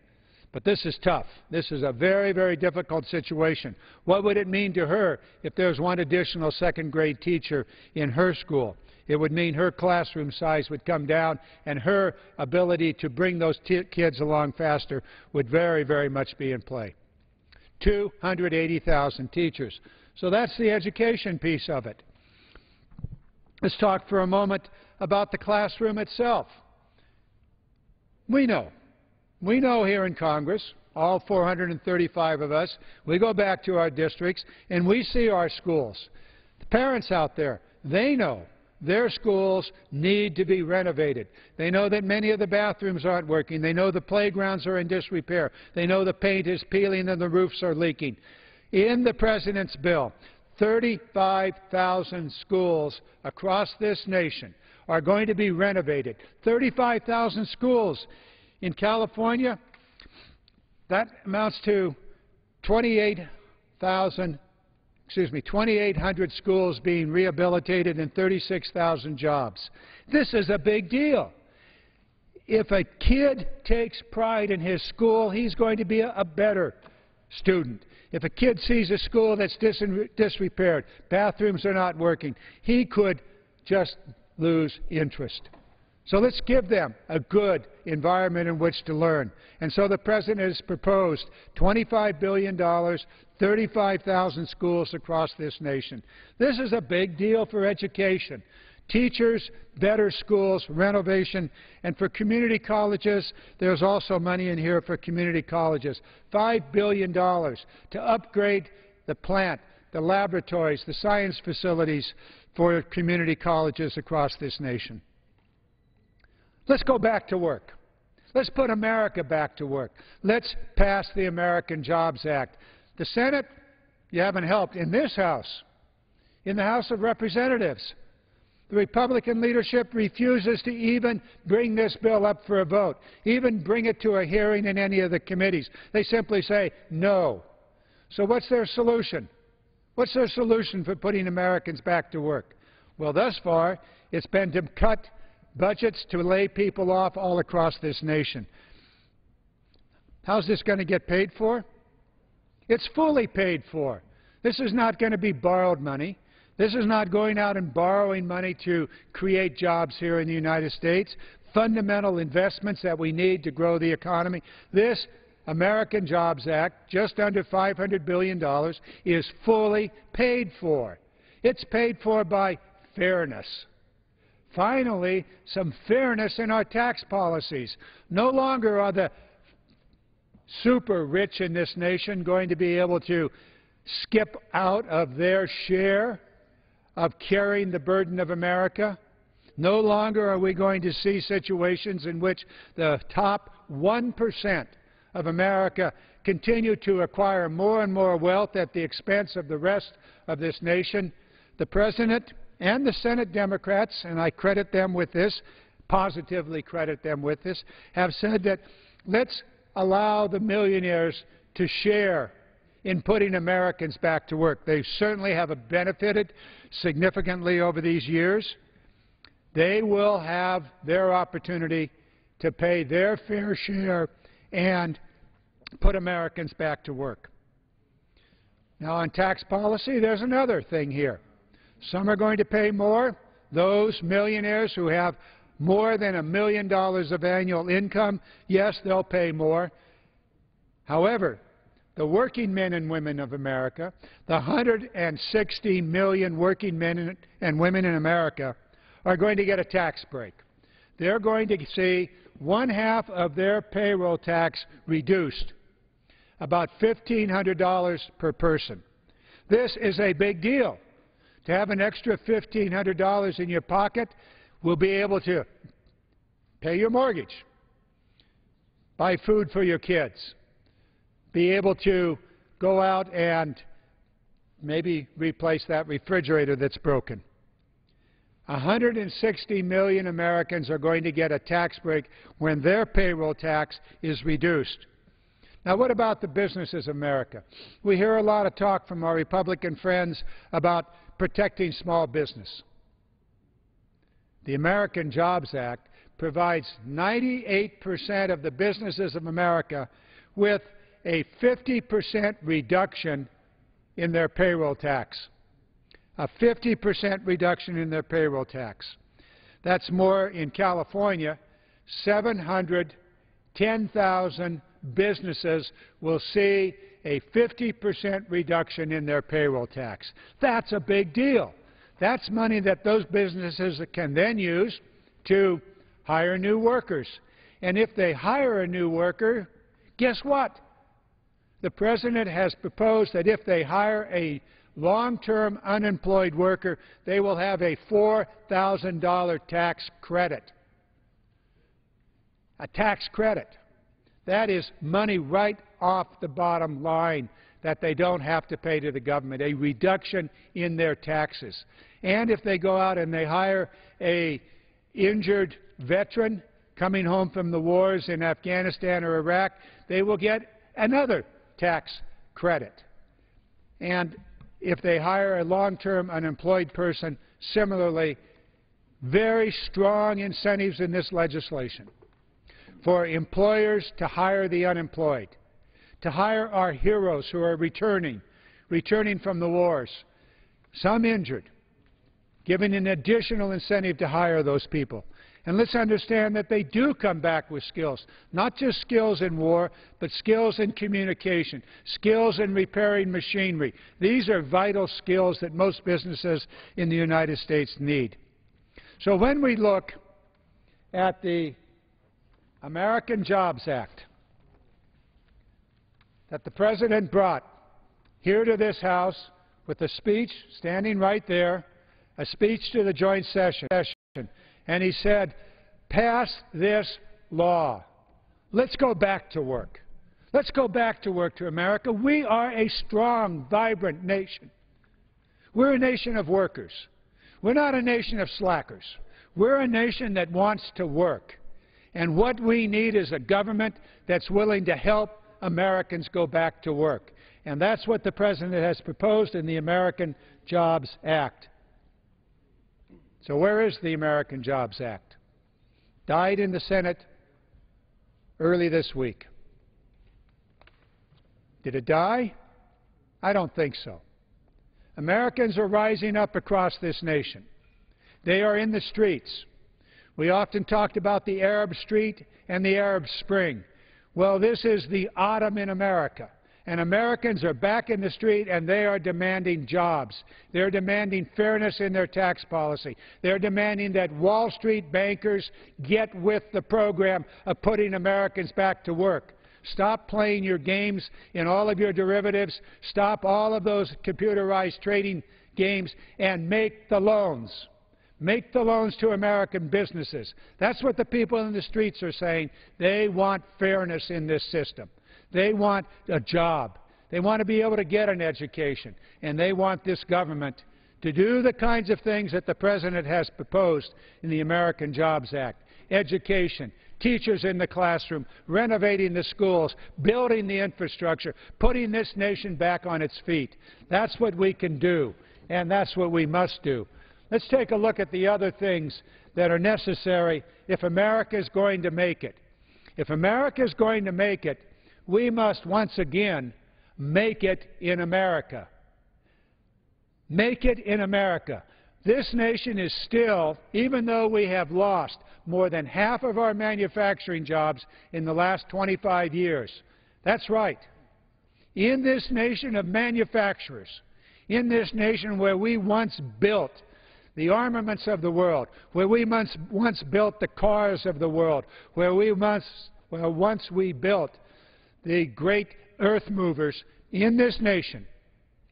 But this is tough. This is a very, very difficult situation. What would it mean to her if there's one additional second-grade teacher in her school? It would mean her classroom size would come down, and her ability to bring those kids along faster would very, very much be in play. 280,000 teachers. So that's the education piece of it. Let's talk for a moment about the classroom itself. We know here in Congress, all 435 of us, we go back to our districts and we see our schools. The parents out there, they know their schools need to be renovated. They know that many of the bathrooms aren't working. They know the playgrounds are in disrepair. They know the paint is peeling and the roofs are leaking. In the President's bill, 35,000 schools across this nation are going to be renovated. 35,000 schools. In California, that amounts to 2,800 schools being rehabilitated and 36,000 jobs. This is a big deal. If a kid takes pride in his school, he's going to be a better student. If a kid sees a school that's disrepaired, bathrooms are not working, he could just lose interest. So let's give them a good environment in which to learn. And so the President has proposed $25 billion, 35,000 schools across this nation. This is a big deal for education. Teachers, better schools, renovation, and for community colleges, there's also money in here for community colleges. $5 billion to upgrade the plant, the laboratories, the science facilities for community colleges across this nation. Let's go back to work. Let's put America back to work. Let's pass the American Jobs Act. The Senate, you haven't helped. In this House, in the House of Representatives, the Republican leadership refuses to even bring this bill up for a vote, even bring it to a hearing in any of the committees. They simply say no. So what's their solution? What's their solution for putting Americans back to work? Well, thus far, it's been to cut budgets to lay people off all across this nation. How's this going to get paid for? It's fully paid for. This is not going to be borrowed money. This is not going out and borrowing money to create jobs here in the United States, fundamental investments that we need to grow the economy. This American Jobs Act, just under $500 billion, is fully paid for. It's paid for by fairness. Finally, some fairness in our tax policies. No longer are the super rich in this nation going to be able to skip out of their share of carrying the burden of America. No longer are we going to see situations in which the top 1% of America continue to acquire more and more wealth at the expense of the rest of this nation. The President and the Senate Democrats, and I credit them with this, positively credit them with this, have said that let's allow the millionaires to share in putting Americans back to work. They certainly have benefited significantly over these years. They will have their opportunity to pay their fair share and put Americans back to work. Now, on tax policy, there's another thing here. Some are going to pay more. Those millionaires who have more than $1 million of annual income, yes, they'll pay more. However, the working men and women of America, the 160 million working men and women in America, are going to get a tax break. They're going to see one-half of their payroll tax reduced, about $1,500 per person. This is a big deal. To have an extra $1,500 in your pocket, will be able to pay your mortgage, buy food for your kids, be able to go out and maybe replace that refrigerator that's broken. 160 million Americans are going to get a tax break when their payroll tax is reduced. Now, what about the businesses of America? We hear a lot of talk from our Republican friends about protecting small business. The American Jobs Act provides 98% of the businesses of America with a 50% reduction in their payroll tax. A 50% reduction in their payroll tax. That's more in California. 710,000 businesses will see a 50% reduction in their payroll tax. That's a big deal. That's money that those businesses can then use to hire new workers. And if they hire a new worker, guess what? The President has proposed that if they hire a long-term unemployed worker, they will have a $4,000 tax credit. A tax credit. That is money right off the bottom line that they don't have to pay to the government, a reduction in their taxes. And if they go out and they hire a injured veteran coming home from the wars in Afghanistan or Iraq, they will get another tax credit. And if they hire a long-term unemployed person, similarly, very strong incentives in this legislation for employers to hire the unemployed, to hire our heroes who are returning from the wars, some injured, giving an additional incentive to hire those people. And let's understand that they do come back with skills, not just skills in war, but skills in communication, skills in repairing machinery. These are vital skills that most businesses in the United States need. So when we look at the American Jobs Act that the President brought here to this House with a speech standing right there, a speech to the joint session, and he said, pass this law. Let's go back to work. Let's go back to work to America. We are a strong, vibrant nation. We're a nation of workers. We're not a nation of slackers. We're a nation that wants to work. And what we need is a government that's willing to help Americans go back to work. And that's what the President has proposed in the American Jobs Act. So where is the American Jobs Act? Died in the Senate early this week. Did it die? I don't think so. Americans are rising up across this nation. They are in the streets. We often talked about the Arab Street and the Arab Spring. Well, this is the autumn in America. And Americans are back in the street, and they are demanding jobs. They're demanding fairness in their tax policy. They're demanding that Wall Street bankers get with the program of putting Americans back to work. Stop playing your games in all of your derivatives. Stop all of those computerized trading games and make the loans. Make the loans to American businesses. That's what the people in the streets are saying. They want fairness in this system. They want a job. They want to be able to get an education. And they want this government to do the kinds of things that the President has proposed in the American Jobs Act. Education, teachers in the classroom, renovating the schools, building the infrastructure, putting this nation back on its feet. That's what we can do, and that's what we must do. Let's take a look at the other things that are necessary if America is going to make it. If America is going to make it, we must once again make it in America. Make it in America. This nation is still, even though we have lost more than half of our manufacturing jobs in the last 25 years. That's right. In this nation of manufacturers, in this nation where we once built the armaments of the world, where we once built the cars of the world, where once we built the great earth movers in this nation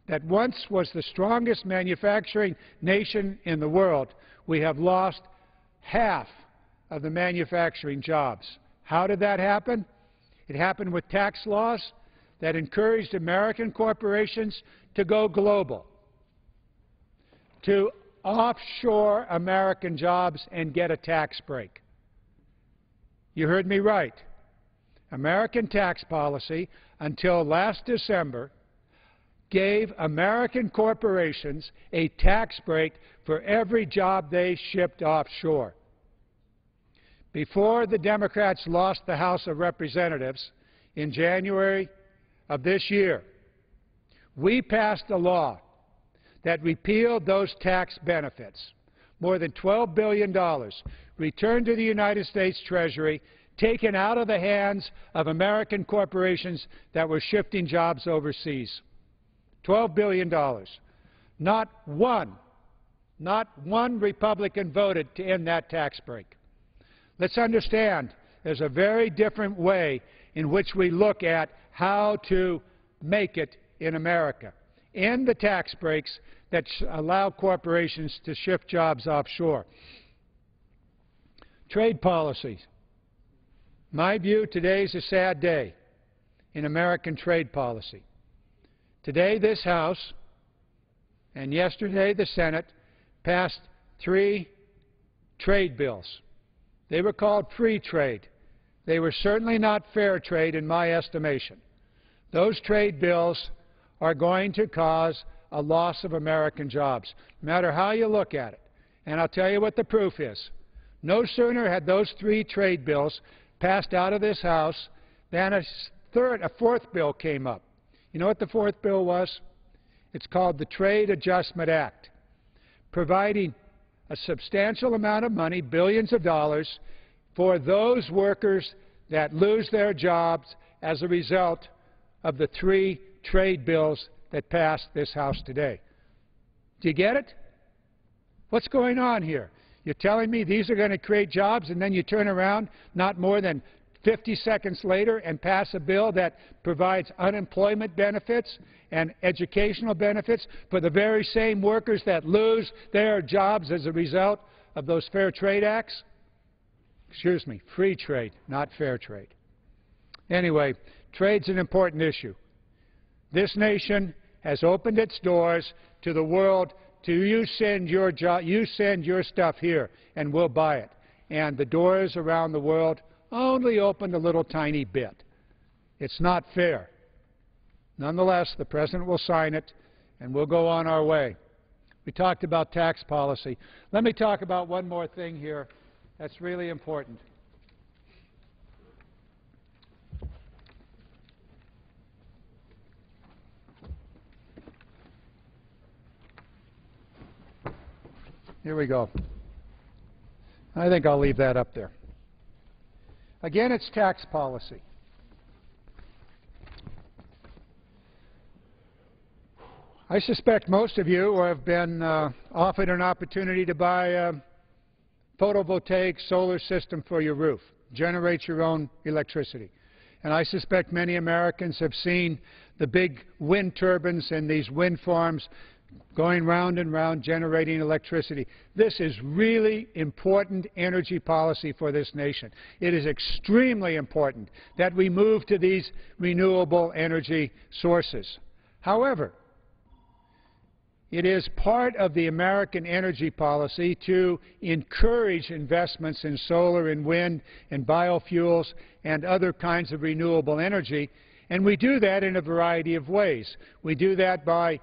that once was the strongest manufacturing nation in the world, we have lost half of the manufacturing jobs. How did that happen? It happened with tax laws that encouraged American corporations to go global, to offshore American jobs and get a tax break. You heard me right. American tax policy until last December gave American corporations a tax break for every job they shipped offshore. Before the Democrats lost the House of Representatives in January of this year, we passed a law that repealed those tax benefits. More than $12 billion returned to the United States Treasury, taken out of the hands of American corporations that were shifting jobs overseas. $12 billion. Not one Republican voted to end that tax break. Let's understand there's a very different way in which we look at how to make it in America. End the tax breaks that allow corporations to shift jobs offshore. Trade policies. My view, today is a sad day in American trade policy. Today, this House and yesterday the Senate passed 3 trade bills. They were called free trade. They were certainly not fair trade in my estimation. Those trade bills are going to cause a loss of American jobs, no matter how you look at it. And I'll tell you what the proof is. No sooner had those 3 trade bills passed out of this House than a a fourth bill came up. You know what the fourth bill was? It's called the Trade Adjustment Act, providing a substantial amount of money, billions of dollars, for those workers that lose their jobs as a result of the 3 trade bills that passed this House today. Do you get it? What's going on here? You're telling me these are going to create jobs, and then you turn around not more than 50 seconds later and pass a bill that provides unemployment benefits and educational benefits for the very same workers that lose their jobs as a result of those fair trade acts? Excuse me, free trade, not fair trade. Anyway, trade's an important issue. This nation has opened its doors to the world to you send your stuff here and we'll buy it. And the doors around the world only opened a little tiny bit. It's not fair. Nonetheless, the President will sign it and we'll go on our way. We talked about tax policy. Let me talk about one more thing here that's really important. Here we go. I think I'll leave that up there. Again, it's tax policy. I suspect most of you have been offered an opportunity to buy a photovoltaic solar system for your roof, generate your own electricity. And I suspect many Americans have seen the big wind turbines and these wind farms going round and round generating electricity. This is really important energy policy for this nation. It is extremely important that we move to these renewable energy sources. However, it is part of the American energy policy to encourage investments in solar and wind and biofuels and other kinds of renewable energy, and we do that in a variety of ways. We do that by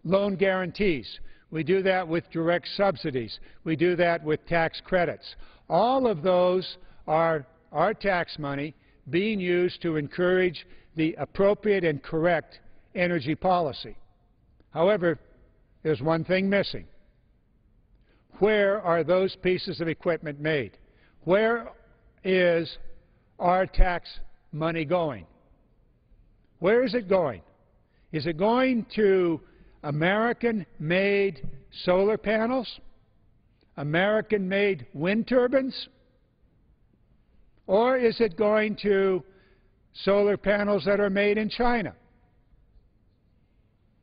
loan guarantees. We do that with direct subsidies. We do that with tax credits. All of those are our tax money being used to encourage the appropriate and correct energy policy. However, there's one thing missing. Where are those pieces of equipment made? Where is our tax money going? Where is it going? Is it going to American-made solar panels? American-made wind turbines? Or is it going to solar panels that are made in China?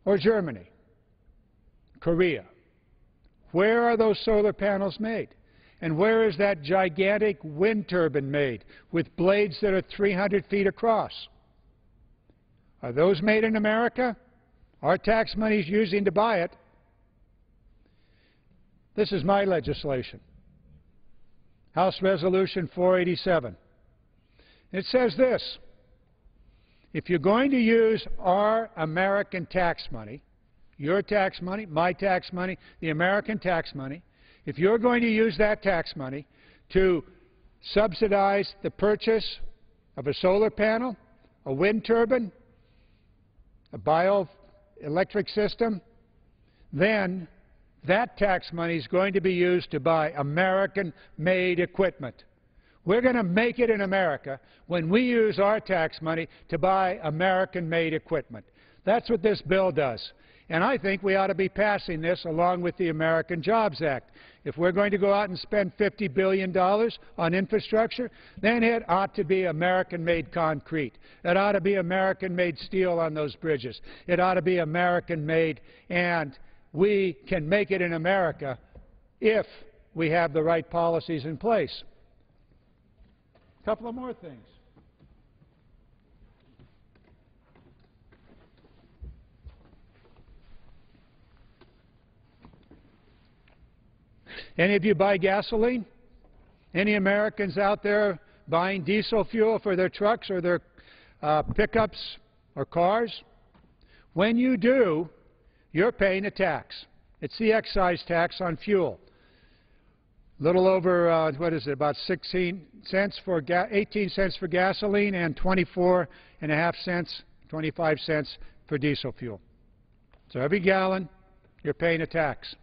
Or Germany, Korea? Where are those solar panels made? And where is that gigantic wind turbine made with blades that are 300 feet across? Are those made in America? Our tax money is using to buy it. This is my legislation, House Resolution 487. It says this: if you're going to use our American tax money, your tax money, my tax money, the American tax money, if you're going to use that tax money to subsidize the purchase of a solar panel, a wind turbine, a bioelectric system, then that tax money is going to be used to buy American-made equipment. We're going to make it in America when we use our tax money to buy American-made equipment. That's what this bill does. And I think we ought to be passing this along with the American Jobs Act. If we're going to go out and spend $50 billion on infrastructure, then it ought to be American-made concrete. It ought to be American-made steel on those bridges. It ought to be American-made, and we can make it in America if we have the right policies in place. A couple of more things. Any of you buy gasoline? Any Americans out there buying diesel fuel for their trucks or their pickups or cars? When you do, you're paying a tax. It's the excise tax on fuel. little over, about 16 cents for 18 cents for gasoline and 24.5 cents, 25 cents for diesel fuel. So every gallon, you're paying a tax.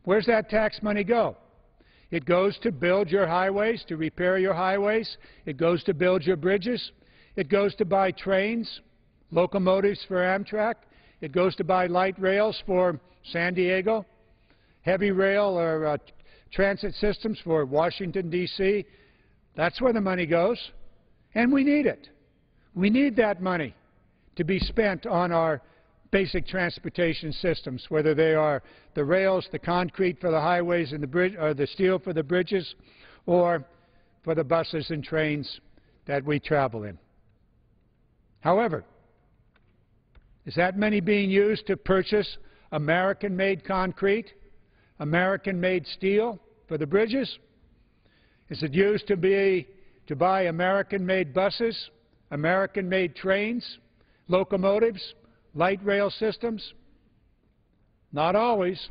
Where's that tax money go? It goes to build your highways, to repair your highways. It goes to build your bridges. It goes to buy trains, locomotives for Amtrak. It goes to buy light rails for San Diego, heavy rail or transit systems for Washington, D.C. That's where the money goes. And we need it. We need that money to be spent on our basic transportation systems, whether they are the rails, the concrete for the highways and the bridge, or the steel for the bridges, or for the buses and trains that we travel in. However, is that money being used to purchase American-made concrete, American-made steel for the bridges? Is it used to buy American-made buses, American-made trains, locomotives, light rail systems? Not always.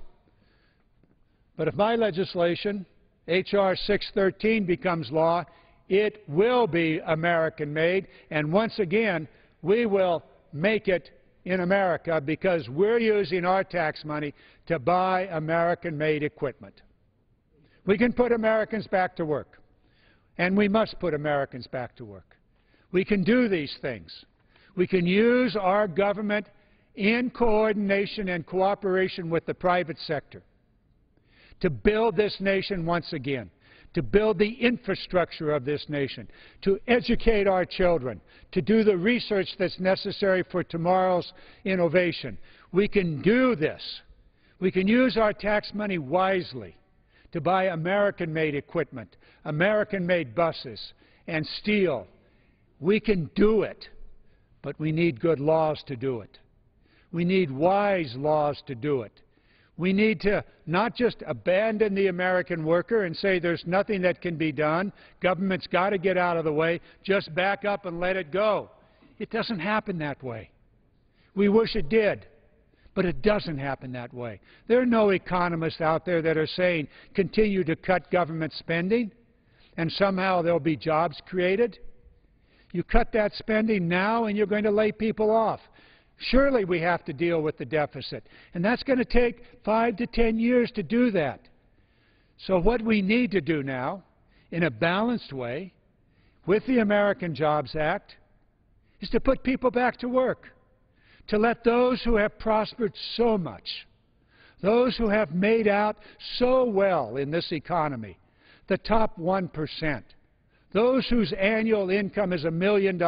But if my legislation, H.R. 613, becomes law, it will be American-made, and once again, we will make it in America because we're using our tax money to buy American-made equipment. We can put Americans back to work, and we must put Americans back to work. We can do these things. We can use our government in coordination and cooperation with the private sector to build this nation once again, to build the infrastructure of this nation, to educate our children, to do the research that's necessary for tomorrow's innovation. We can do this. We can use our tax money wisely to buy American-made equipment, American-made buses, and steel. We can do it. But we need good laws to do it. We need wise laws to do it. We need to not just abandon the American worker and say there's nothing that can be done, government's got to get out of the way, just back up and let it go. It doesn't happen that way. We wish it did, but it doesn't happen that way. There are no economists out there that are saying continue to cut government spending and somehow there'll be jobs created. You cut that spending now and you're going to lay people off. Surely we have to deal with the deficit. And that's going to take 5 to 10 years to do that. So what we need to do now, in a balanced way, with the American Jobs Act, is to put people back to work. To let those who have prospered so much, those who have made out so well in this economy, the top 1%, those whose annual income is $1 million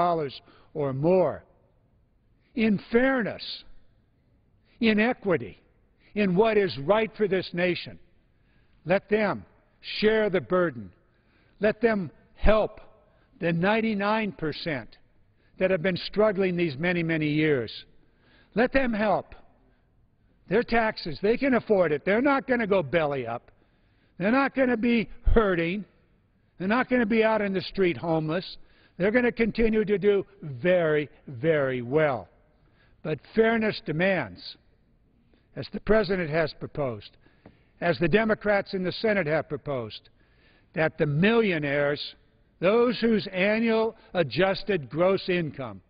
or more, in fairness, in equity, in what is right for this nation, let them share the burden. Let them help the 99% that have been struggling these many, many years. Let them help. Their taxes, they can afford it. They're not going to go belly up. They're not going to be hurting. They're not going to be out in the street homeless. They're going to continue to do very, very well. But fairness demands, as the President has proposed, as the Democrats in the Senate have proposed, that the millionaires, those whose annual adjusted gross income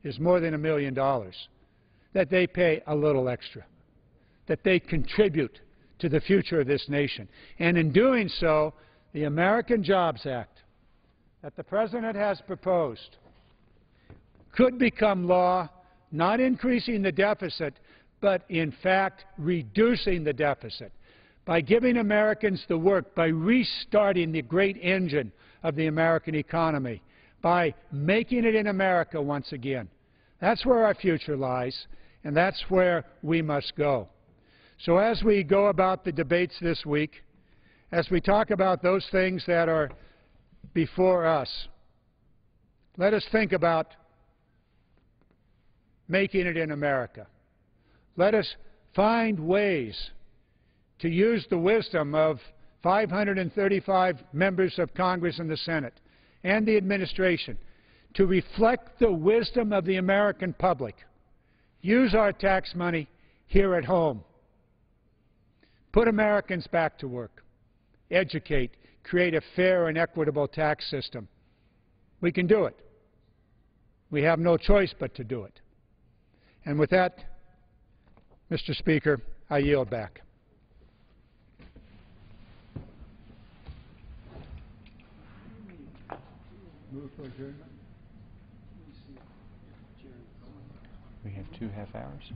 is more than $1 million, that they pay a little extra, that they contribute to the future of this nation. And in doing so, the American Jobs Act that the President has proposed could become law, not increasing the deficit, but in fact reducing the deficit by giving Americans the work, by restarting the great engine of the American economy, by making it in America once again. That's where our future lies, and that's where we must go. So as we go about the debates this week, as we talk about those things that are before us, let us think about making it in America. Let us find ways to use the wisdom of 535 members of Congress and the Senate and the administration to reflect the wisdom of the American public. Use our tax money here at home. Put Americans back to work. educate, create a fair and equitable tax system. We can do it. We have no choice but to do it. And with that, Mr. Speaker, I yield back. We have 2 half hours.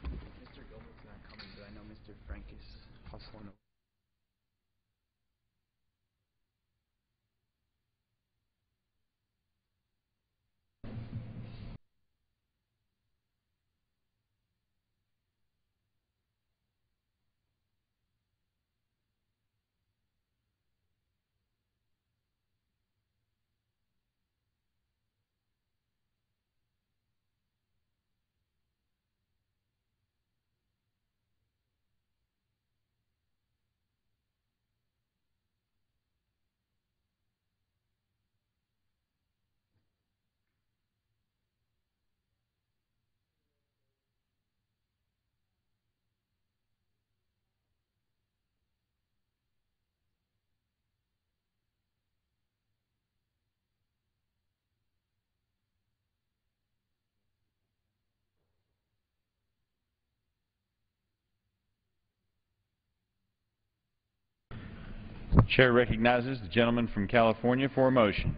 Mr. Gilbert's not coming, but I know Mr. Frank is hustling. Chair recognizes the gentleman from California for a motion.